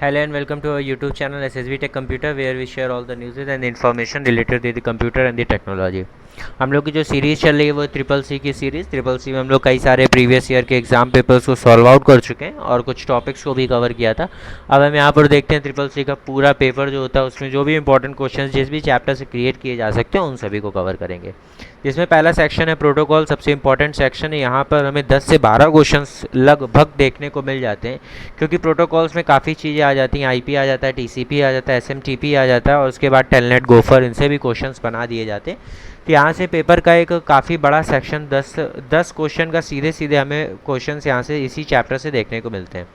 Hello and welcome to our YouTube channel SSB Tech Computer where we share all the news and information related to the computer and the technology। हम लोग की जो series चल रही है वो triple C की series. Triple C में हम लोग कई सारे प्रीवियस ईयर के एग्जाम पेपर्स को सॉल्व आउट कर चुके हैं और कुछ टॉपिक्स को भी कवर किया था। अब हम यहाँ पर देखते हैं ट्रिपल सी का पूरा पेपर जो होता है उसमें जो भी इंपॉर्टेंट क्वेश्चन जिस भी चैप्टर से क्रिएट किए जा सकते हैं उन सभी को कवर करेंगे। जिसमें पहला सेक्शन है प्रोटोकॉल, सबसे इंपॉर्टेंट सेक्शन है। यहाँ पर हमें 10 से 12 क्वेश्चंस लगभग देखने को मिल जाते हैं क्योंकि प्रोटोकॉल्स में काफ़ी चीज़ें आ जाती हैं। आईपी आ जाता है, टीसीपी आ जाता है, एसएमटीपी आ जाता है और उसके बाद टेलनेट, गोफर, इनसे भी क्वेश्चंस बना दिए जाते हैं। तो यहाँ से पेपर का एक काफ़ी बड़ा सेक्शन 10 क्वेश्चन का सीधे सीधे हमें क्वेश्चंस यहाँ से इसी चैप्टर से देखने को मिलते हैं।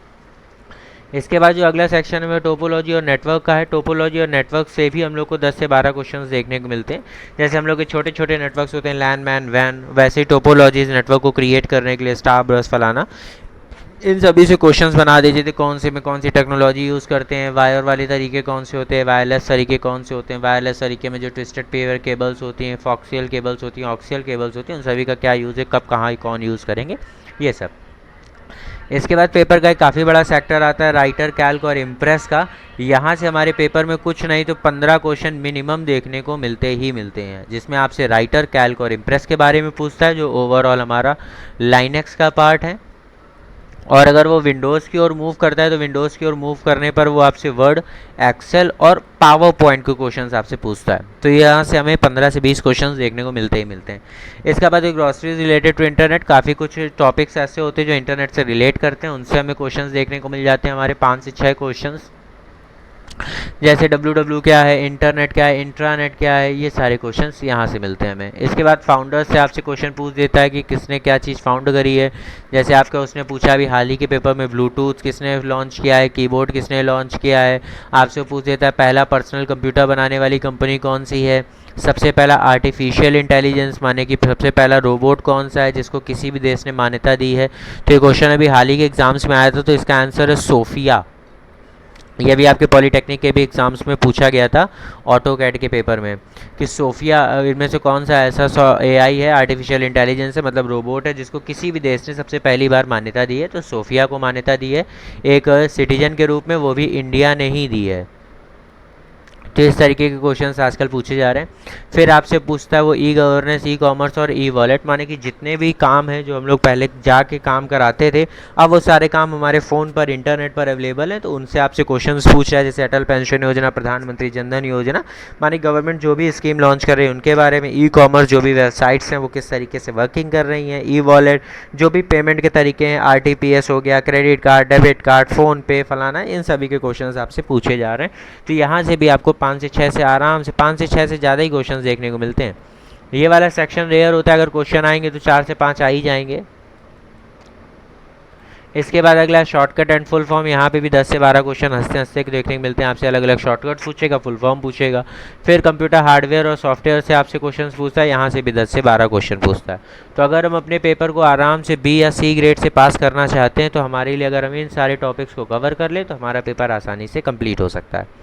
इसके बाद जो अगला सेक्शन है वो टोपोलॉजी और नेटवर्क का है। टोपोलॉजी और नेटवर्क से भी हम लोग को 10 से 12 क्वेश्चंस देखने को मिलते हैं। जैसे हम लोग के छोटे छोटे नेटवर्क्स होते हैं, लैन, मैन, वैन, वैसे ही टोपोलॉजीज नेटवर्क को क्रिएट करने के लिए स्टार, ब्रश, फलाना, इन सभी से क्वेश्चंस बना दीजिए थे। कौन से में कौन सी टेक्नोलॉजी यूज़ करते हैं, वायर वाले तरीके कौन से होते हैं, वायरलेस तरीके कौन से होते हैं, वायरलेस तरीके में जो ट्विस्टेड पेयर केबल्स होती हैं, फॉक्सियल केबल्स होती हैं, ऑक्सियल केबल्स होती हैं, उन सभी का क्या यूज़ है, कब कहाँ कौन यूज़ करेंगे, ये सब। इसके बाद पेपर का एक काफ़ी बड़ा सेक्टर आता है राइटर, कैल्क और इम्प्रेस का। यहाँ से हमारे पेपर में कुछ नहीं तो 15 क्वेश्चन मिनिमम देखने को मिलते हैं, जिसमें आपसे राइटर, कैल्क और इम्प्रेस के बारे में पूछता है जो ओवरऑल हमारा लाइनेक्स का पार्ट है। और अगर वो विंडोज़ की ओर मूव करता है तो विंडोज़ की ओर मूव करने पर वो आपसे वर्ड, एक्सेल और पावर पॉइंट के क्वेश्चंस आपसे पूछता है। तो यहाँ से हमें 15 से 20 क्वेश्चंस देखने को मिलते हैं। इसके बाद एक ग्रॉसरीज रिलेटेड टू इंटरनेट, काफ़ी कुछ टॉपिक्स ऐसे होते हैं जो इंटरनेट से रिलेट करते हैं, उनसे हमें क्वेश्चंस देखने को मिल जाते हैं हमारे 5 से 6 क्वेश्चंस। जैसे www क्या है, इंटरनेट क्या है, इंट्रानेट क्या है, ये सारे क्वेश्चंस यहाँ से मिलते हैं हमें। इसके बाद फाउंडर्स से आपसे क्वेश्चन पूछ देता है कि किसने क्या चीज़ फाउंड करी है। जैसे आपका उसने पूछा अभी हाल ही के पेपर में ब्लूटूथ किसने लॉन्च किया है, कीबोर्ड किसने लॉन्च किया है। आपसे पूछ देता है पहला पर्सनल कंप्यूटर बनाने वाली कंपनी कौन सी है, सबसे पहला आर्टिफिशियल इंटेलिजेंस माने कि सबसे पहला रोबोट कौन सा है जिसको किसी भी देश ने मान्यता दी है। तो ये क्वेश्चन अभी हाल ही के एग्जाम्स में आया था, तो इसका आंसर है सोफिया। यह भी आपके पॉलीटेक्निक के भी एग्जाम्स में पूछा गया था ऑटो कैड के पेपर में कि सोफिया इनमें से कौन सा ऐसा एआई है, आर्टिफिशियल इंटेलिजेंस है, मतलब रोबोट है जिसको किसी भी देश ने सबसे पहली बार मान्यता दी है। तो सोफिया को मान्यता दी है एक सिटीजन के रूप में, वो भी इंडिया ने ही दी है। तो इस तरीके के क्वेश्चंस आजकल पूछे जा रहे हैं। फिर आपसे पूछता है वो ई गवर्नेंस, ई कॉमर्स और ई वॉलेट, माने कि जितने भी काम हैं जो हम लोग पहले जाके काम कराते थे अब वो सारे काम हमारे फ़ोन पर, इंटरनेट पर अवेलेबल हैं। तो उनसे आपसे क्वेश्चंस पूछ रहा है, जैसे अटल पेंशन योजना, प्रधानमंत्री जनधन योजना, माने गवर्नमेंट जो भी स्कीम लॉन्च कर रही है उनके बारे में। ई कॉमर्स जो भी वेबसाइट्स हैं वो किस तरीके से वर्किंग कर रही हैं। ई वॉलेट जो भी पेमेंट के तरीके हैं, RTPS हो गया, credit card, debit card, phone पे, फलाना, इन सभी के क्वेश्चंस आपसे पूछे जा रहे हैं। तो यहाँ से भी आपको 5 से 6 से आराम से 5 से 6 से ज़्यादा ही क्वेश्चंस देखने को मिलते हैं। ये वाला सेक्शन रेयर होता है, अगर क्वेश्चन आएंगे तो 4 से 5 आ ही जाएंगे। इसके बाद अगला शॉर्टकट एंड फुल फॉर्म, यहाँ पे भी 10 से 12 क्वेश्चन हंसते हंसते देखने को मिलते हैं। आपसे अलग अलग शॉर्टकट पूछेगा, फुल फॉर्म पूछेगा। फिर कंप्यूटर हार्डवेयर और सॉफ्टवेयर से आपसे क्वेश्चन पूछता है, यहाँ से भी 10 से 12 क्वेश्चन पूछता है। तो अगर हम अपने पेपर को आराम से B या C ग्रेड से पास करना चाहते हैं तो हमारे लिए अगर हम इन सारे टॉपिक्स को कवर कर ले तो हमारा पेपर आसानी से कंप्लीट हो सकता है।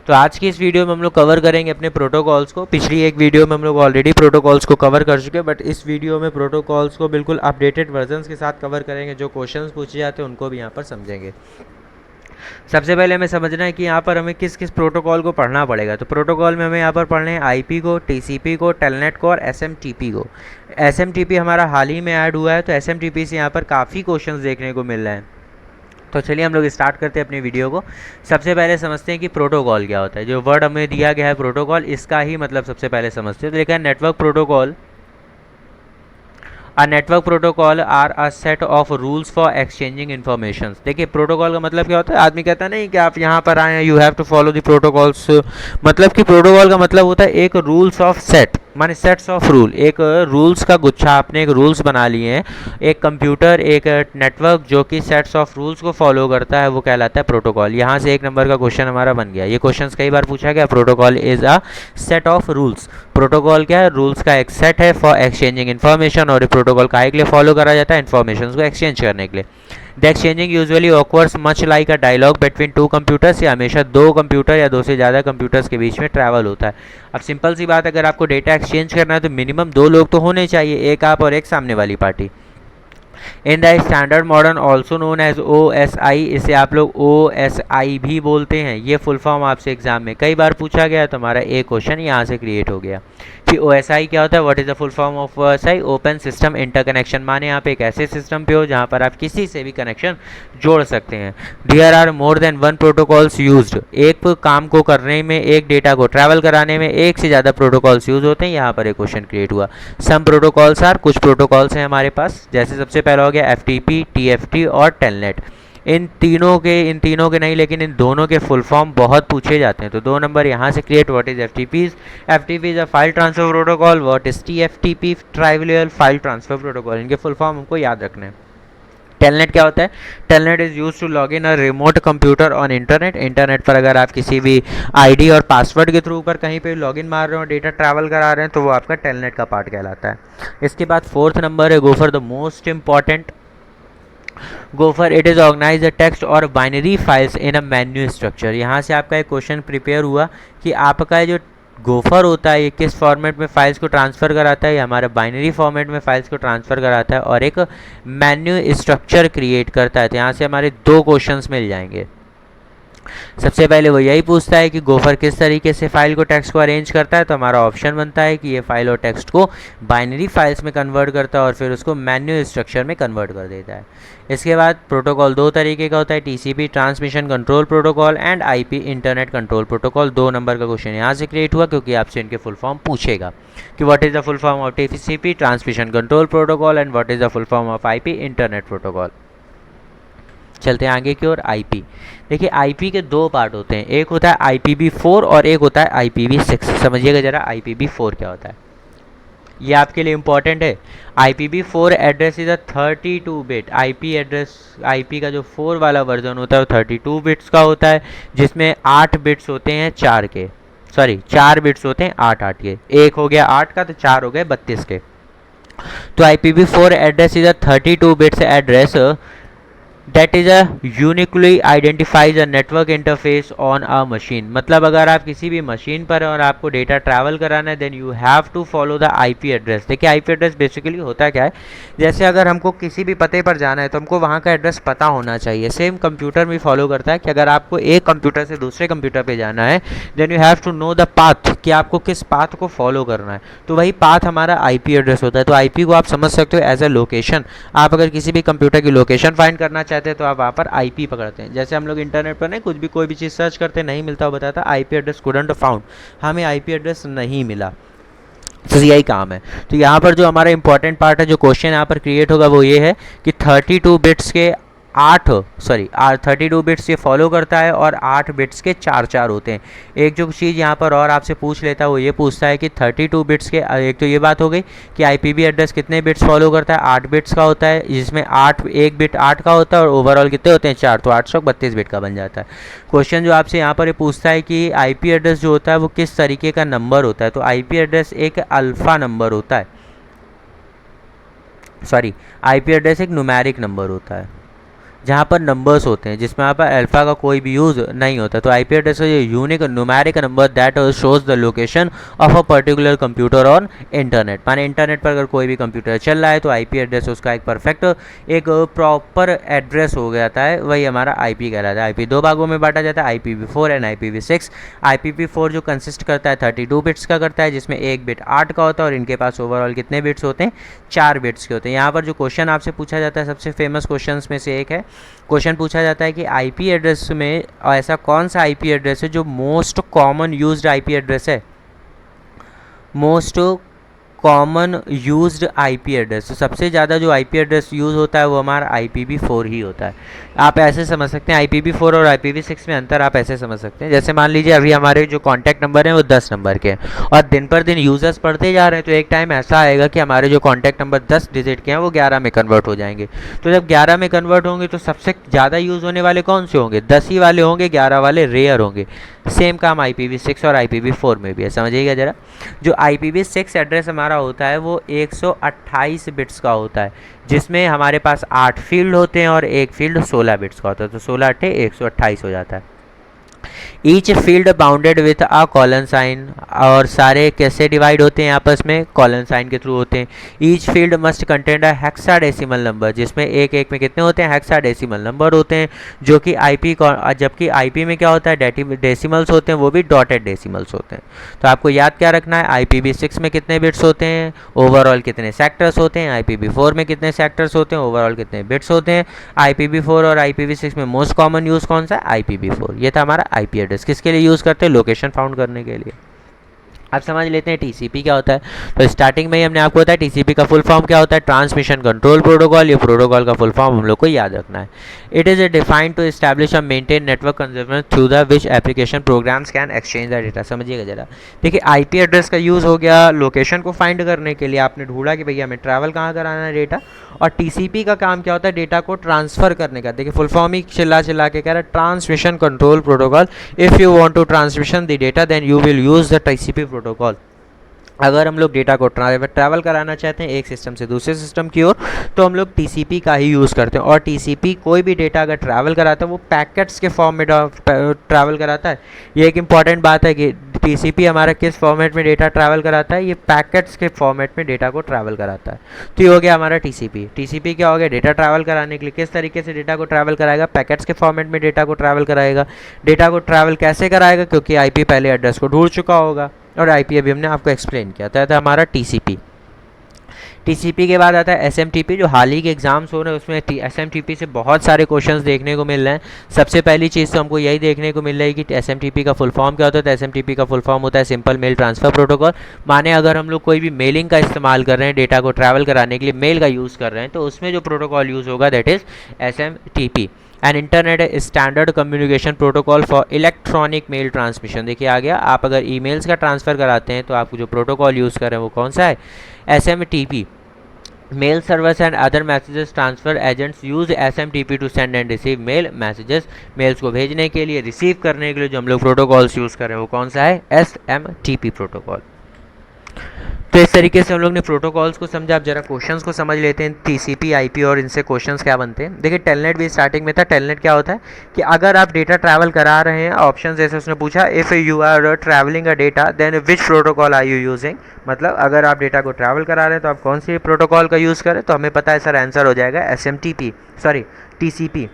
तो आज की इस वीडियो में हम लोग कवर करेंगे अपने प्रोटोकॉल्स को। पिछली एक वीडियो में हम लोग ऑलरेडी प्रोटोकॉल्स को कवर कर चुके हैं, बट इस वीडियो में प्रोटोकॉल्स को बिल्कुल अपडेटेड वर्जन्स के साथ कवर करेंगे। जो क्वेश्चंस पूछे जाते हैं उनको भी यहाँ पर समझेंगे। सबसे पहले हमें समझना है कि यहाँ पर हमें किस किस प्रोटोकॉल को पढ़ना पड़ेगा। तो प्रोटोकॉल में हमें यहाँ पर पढ़ने हैं IP को, TCP को, टेलनेट को और SMTP को। SMTP हमारा हाल ही में ऐड हुआ है, तो SMTP से यहाँ पर काफ़ी क्वेश्चन देखने को मिल रहे हैं। तो चलिए हम लोग स्टार्ट करते हैं अपनी वीडियो को। सबसे पहले समझते हैं कि प्रोटोकॉल क्या होता है। जो वर्ड हमें दिया गया है प्रोटोकॉल, इसका ही मतलब सबसे पहले समझते हैं। तो लिखा है network protocol. A network protocol are a set of rules for exchanging information. देखिए प्रोटोकॉल का मतलब क्या होता है। आदमी कहता नहीं कि आप यहाँ पर आए हैं, you have to follow the protocols. मतलब कि प्रोटोकॉल का मतलब होता है एक रूल्स ऑफ सेट, माने सेट्स ऑफ रूल, एक रूल्स का गुच्छा, आपने एक रूल्स बना लिए हैं। एक कंप्यूटर, एक नेटवर्क जो कि सेट्स ऑफ रूल्स को फॉलो करता है वो कहलाता है प्रोटोकॉल। यहाँ से 1 नंबर का क्वेश्चन हमारा बन गया। ये क्वेश्चन कई बार पूछा गया। Protocol is a set of rules. Protocol क्या है, रूल्स का एक सेट है फॉर एक्सचेंजिंग इन्फॉर्मेशन। और प्रोटोकॉल काहे के लिए फॉलो करा जाता है, इन्फॉर्मेशन को एक्सचेंज करने के लिए। The exchanging usually occurs much like a dialogue between 2 computers. ये हमेशा 2 कंप्यूटर या 2 से ज़्यादा कंप्यूटर्स के बीच में ट्रैवल होता है। अब सिंपल सी बात, अगर आपको डेटा एक्सचेंज करना है तो मिनिमम 2 लोग तो होने चाहिए, एक आप और एक सामने वाली party. In the standard modern also known as OSI, इसे आप लोग OSI भी बोलते हैं। ये फुल फॉर्म आपसे एग्जाम में कई बार पूछा गया, तो हमारा एक क्वेश्चन यहाँ से क्रिएट हो गया कि OSI क्या होता है। What is the full form of OSI? Open system interconnection, माने आप एक ऐसे सिस्टम पे हो जहाँ पर आप किसी से भी कनेक्शन जोड़ सकते हैं। There are more than one protocols used, एक काम को करने में, एक डेटा को ट्रैवल कराने में एक से ज़्यादा प्रोटोकॉल्स यूज होते हैं। यहाँ पर एक क्वेश्चन क्रिएट हुआ। सम प्रोटोकॉल्स आर, कुछ प्रोटोकॉल्स हैं हमारे पास, जैसे सबसे पहला हो गया FTP, TFT और टेलनेट। इन तीनों के नहीं, लेकिन इन दोनों के फुल फॉर्म बहुत पूछे जाते हैं, तो 2 नंबर यहाँ से create. What is FTP? FTP is a file transfer protocol. What is TFTP? Trivial file transfer protocol. इनके फुल फॉर्म हमको याद रखने हैं। टेलनेट क्या होता है? Telnet is use to log in a remote computer on internet. Internet पर अगर आप किसी भी ID और पासवर्ड के थ्रू पर कहीं पे लॉगिन मार रहे हो, डेटा ट्रैवल करा रहे हैं, तो वो आपका टेलनेट का पार्ट कहलाता है। इसके बाद 4th नंबर है go for the most important. Gopher, it is organize the text और binary files in a menu structure. यहाँ से आपका एक क्वेश्चन प्रिपेयर हुआ कि आपका जो गोफर होता है ये किस फॉर्मेट में फाइल्स को ट्रांसफ़र कराता है। ये हमारे बाइनरी फॉर्मेट में फाइल्स को ट्रांसफ़र कराता है और एक मेन्यू स्ट्रक्चर क्रिएट करता है। तो यहाँ से हमारे 2 क्वेश्चंस मिल जाएंगे। सबसे पहले वो यही पूछता है कि गोफर किस तरीके से फाइल को टेक्स्ट को अरेंज करता है, तो हमारा ऑप्शन बनता है कि ये फाइल और टेक्स्ट को बाइनरी फाइल्स में कन्वर्ट करता है और फिर उसको मेन्यू स्ट्रक्चर में कन्वर्ट कर देता है। इसके बाद प्रोटोकॉल 2 तरीके का होता है, TCP transmission control protocol and IP internet control protocol. 2 number का क्वेश्चन यहाँ से क्रिएट हुआ क्योंकि आपसे इनके फुल फॉर्म पूछेगा कि what is the full form of TCP transmission control protocol and what is the full form of IP internet protocol. चलते हैं आगे की ओर। IP, देखिए IP के 2 पार्ट होते हैं, एक होता है IPv4 और एक होता है IPv6। समझिएगा जरा IPv4 क्या होता है, ये आपके लिए इंपॉर्टेंट है। IPv4 address is a 32 bit IP address. IP का जो 4 वाला वर्जन होता है वो 32 बिट्स का होता है, जिसमें 8 बिट्स होते हैं 4 के, सॉरी 4 बिट्स होते हैं 8 के। एक हो गया 8 का तो 4 हो गए 32 के। तो IPv4 address is a 32 bits address that is a uniquely identifies a network interface on a machine. मतलब अगर आप किसी भी मशीन पर हैं और आपको डेटा ट्रैवल कराना है, then you have to follow the IP address. देखिए IP एड्रेस बेसिकली होता क्या है, जैसे अगर हमको किसी भी पते पर जाना है तो हमको वहाँ का एड्रेस पता होना चाहिए। सेम कंप्यूटर में फॉलो करता है कि अगर आपको एक कंप्यूटर से दूसरे कंप्यूटर पर जाना है, then you have to know the path, कि आपको किस पाथ को फॉलो करना है। तो वही पाथ हमारा IP एड्रेस होता है। तो IP को आप समझ सकते हो एज ए लोकेशन। आप अगर किसी भी कंप्यूटर की लोकेशन फाइंड करना चाहते हैं तो आप वहाँ पर IP पकड़ते हैं। जैसे हम लोग इंटरनेट पर नहीं कुछ भी कोई भी चीज़ सर्च करते नहीं मिलता, वो बताता IP एड्रेस कुडंट फाउंड, हमें IP एड्रेस नहीं मिला। तो यही काम है। तो यहाँ पर जो हमारा इंपॉर्टेंट पार्ट है, जो क्वेश्चन यहाँ पर क्रिएट होगा वो ये है कि 32 बिट्स के 32 बिट्स ये फॉलो करता है और 8 बिट्स के 4 होते हैं। एक जो चीज़ यहाँ पर और आपसे पूछ लेता है वो ये पूछता है कि 32 बिट्स के, एक तो ये बात हो गई कि IPv एड्रेस कितने बिट्स फॉलो करता है, 8 बिट्स का होता है, जिसमें एक बिट 8 का होता है और ओवरऑल कितने होते हैं 4, तो 832 बिट का बन जाता है। क्वेश्चन जो आपसे यहाँ पर ये पूछता है कि IP एड्रेस जो होता है वो किस तरीके का नंबर होता है, तो IP एड्रेस एक अल्फ़ा नंबर होता है, सॉरी IP एड्रेस एक न्यूमेरिक नंबर होता है जहाँ पर नंबर्स होते हैं, जिसमें यहाँ पर अल्फ़ा का कोई भी यूज़ नहीं होता। तो IP एड्रेस है unique numeric number that shows the location of a particular computer on internet. माने इंटरनेट पर अगर कोई भी कंप्यूटर चल रहा है तो IP एड्रेस उसका एक परफेक्ट एक प्रॉपर एड्रेस हो जाता है, वही हमारा IP कहलाता है। IP 2 भागों में बांटा जाता है, IPv4 एंड IPv6। IPv4 जो कंसिस्ट करता है 32 बिट्स का करता है, जिसमें एक बिट 8 का होता है और इनके पास ओवरऑल कितने बिट्स होते हैं 4 बिट्स के होते हैं। यहाँ पर जो क्वेश्चन आपसे पूछा जाता है सबसे फेमस क्वेश्चन में से एक है, क्वेश्चन पूछा जाता है कि IP एड्रेस में ऐसा कौन सा IP एड्रेस है जो most common used IP address है, most common used IP address. तो सबसे ज़्यादा जो IP एड्रेस यूज़ होता है वो हमारा IPv4 ही होता है। आप ऐसे समझ सकते हैं IPv4 और IPv6 में अंतर आप ऐसे समझ सकते हैं, जैसे मान लीजिए अभी हमारे जो कॉन्टैक्ट नंबर हैं वो 10 नंबर के हैं और दिन पर दिन यूज़र्स बढ़ते जा रहे हैं, तो एक टाइम ऐसा आएगा कि हमारे जो कॉन्टैक्ट नंबर 10 डिजिट के हैं वो 11 में कन्वर्ट हो जाएंगे। तो जब 11 में कन्वर्ट होंगे तो सबसे ज़्यादा यूज़ होने वाले कौन से होंगे, 10 ही वाले होंगे, 11 वाले रेयर होंगे। सेम काम IPv6 और IPv4 में भी है, समझिएगा ज़रा। जो IPv6 एड्रेस हमारा होता है वो 128 बिट्स का होता है, जिसमें हमारे पास 8 फील्ड होते हैं और एक फील्ड 16 बिट्स का होता है। तो 16 8 128 हो जाता है। Each field bounded with a colon sign, और सारे कैसे डिवाइड होते हैं आपस में, कॉलन साइन के थ्रू होते हैं। Each field must contain a hexadecimal number, जिसमें एक एक में कितने होते हैं, हेक्साडेसिमल नंबर होते हैं, जो कि आईपी, जबकि आईपी में क्या होता है, डेसिमल्स होते हैं, वो भी डॉटेड डेसिमल्स होते हैं। तो आपको याद क्या रखना है, IPv6 में कितने बिट्स होते हैं, ओवरऑल कितने सेक्टर्स होते हैं, IPv4 में कितने सेक्टर्स होते हैं, ओवरऑल कितने बिट्स होते हैं। IPv4 और IPv6 में मोस्ट कॉमन यूज़ कौन सा है, IPv4। ये था हमारा IP एड्रेस, किसके लिए यूज़ करते हैं, लोकेशन फाउंड करने के लिए। अब समझ लेते हैं TCP क्या होता है। तो स्टार्टिंग में ही हमने आपको बताया TCP का फुल फॉर्म क्या होता है, ट्रांसमिशन कंट्रोल प्रोटोकॉल। ये प्रोटोकॉल का फुल फॉर्म हम लोग को याद रखना है। It is defined to establish a maintain network conservation through the which application programs can exchange the data. समझिएगा जरा, देखिए IP एड्रेस का यूज़ हो गया लोकेशन को फाइंड करने के लिए, आपने ढूंढा कि भैया हमें ट्रैवल कहाँ कराना है डेटा। और TCP का काम क्या होता है, डेटा को ट्रांसफ़र करने का। देखिए फुल फॉर्म ही चिल्ला चिल्ला के कह रहा है, transmission control protocol. If you want to transmission the data then you will use the TCP protocol. अगर हम लोग डेटा को ट्रैवल कराना चाहते हैं एक सिस्टम से दूसरे सिस्टम की ओर, तो हम लोग TCP का ही यूज़ करते हैं। और TCP कोई भी डेटा अगर ट्रैवल कराता है वो पैकेट्स के फॉर्म में ट्रैवल कराता है। ये एक इंपॉर्टेंट बात है कि TCP हमारा किस फॉर्मेट में डेटा ट्रैवल कराता है, ये पैकेट्स के फॉर्मेट में डेटा को ट्रैवल कराता है। तो ये हो गया हमारा TCP। TCP क्या हो गया, डेटा ट्रैवल कराने के लिए किस तरीके से डेटा को ट्रैवल कराएगा, पैकेट्स के फॉर्मेट में डेटा को ट्रैवल कराएगा। डेटा को ट्रैवल कैसे कराएगा, क्योंकि IP पहले एड्रेस को ढूंढ चुका होगा, और IP अभी हमने आपको एक्सप्लेन किया था हमारा TCP। TCP के बाद आता है SMTP, जो हाल ही के एग्जाम्स हो रहे हैं उसमें SMTP से बहुत सारे क्वेश्चंस देखने को मिल रहे हैं। सबसे पहली चीज़ तो हमको यही देखने को मिल रही है कि SMTP का फुल फॉर्म क्या होता है। तो SMTP का फुल फॉर्म होता है सिंपल मेल ट्रांसफ़र प्रोटोकॉल। माने अगर हम लोग कोई भी मेलिंग का इस्तेमाल कर रहे हैं, डेटा को ट्रैवल कराने के लिए मेल का यूज़ कर रहे हैं, तो उसमें जो प्रोटोकॉल यूज़ होगा that is SMTP। And internet standard communication protocol for electronic mail transmission. देखिए आ गया, आप अगर ईमेल्स का ट्रांसफ़र कराते हैं तो आप जो प्रोटोकॉल यूज़ कर रहे हैं वो कौन सा है, SMTP। Mail servers and other messages transfer agents use SMTP to send and receive mail messages. Mails को भेजने के लिए, रिसीव करने के लिए जो हम लोग प्रोटोकॉल्स यूज़ कर रहे हैं वो कौन सा है, SMTP प्रोटोकॉल। तो इस तरीके से हम लोग ने प्रोटोकॉल्स को समझा। अब जरा क्वेश्चंस को समझ लेते हैं, TCP IP और इनसे क्वेश्चंस क्या बनते हैं। देखिए टेलनेट भी स्टार्टिंग में था। टेलनेट क्या होता है कि अगर आप डेटा ट्रैवल करा रहे हैं, ऑप्शन जैसे उसने पूछा, if you are travelling a data then which protocol are you using. मतलब अगर आप डेटा को ट्रैवल करा रहे हैं तो आप कौन सी प्रोटोकॉल का यूज़ करें, तो हमें पता है सर आंसर हो जाएगा TCP।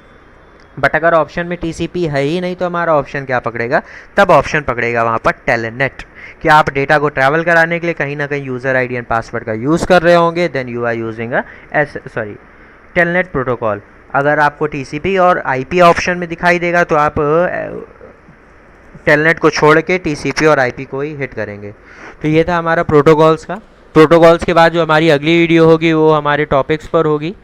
बट अगर ऑप्शन में TCP है ही नहीं तो हमारा ऑप्शन क्या पकड़ेगा, तब ऑप्शन पकड़ेगा वहाँ पर टेलनेट, कि आप डेटा को ट्रैवल कराने के लिए कहीं ना कहीं यूज़र ID एंड पासवर्ड का यूज़ कर रहे होंगे, then you are using telnet protocol. अगर आपको TCP और IP ऑप्शन में दिखाई देगा तो आप टेलनेट को छोड़ के TCP और IP को ही हिट करेंगे। तो ये था हमारा प्रोटोकॉल्स का। प्रोटोकॉल्स के बाद जो हमारी अगली वीडियो होगी वो हमारे टॉपिक्स पर होगी,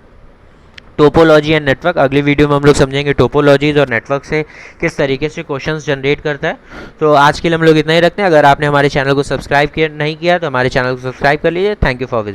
टोपोलॉजी एंड नेटवर्क। अगली वीडियो में हम लोग समझेंगे टोपोलॉजीज और नेटवर्क से किस तरीके से क्वेश्चंस जनरेट करता है। तो आज के लिए हम लोग इतना ही रखते हैं। अगर आपने हमारे चैनल को सब्सक्राइब नहीं किया तो हमारे चैनल को सब्सक्राइब कर लीजिए। Thank you for visit.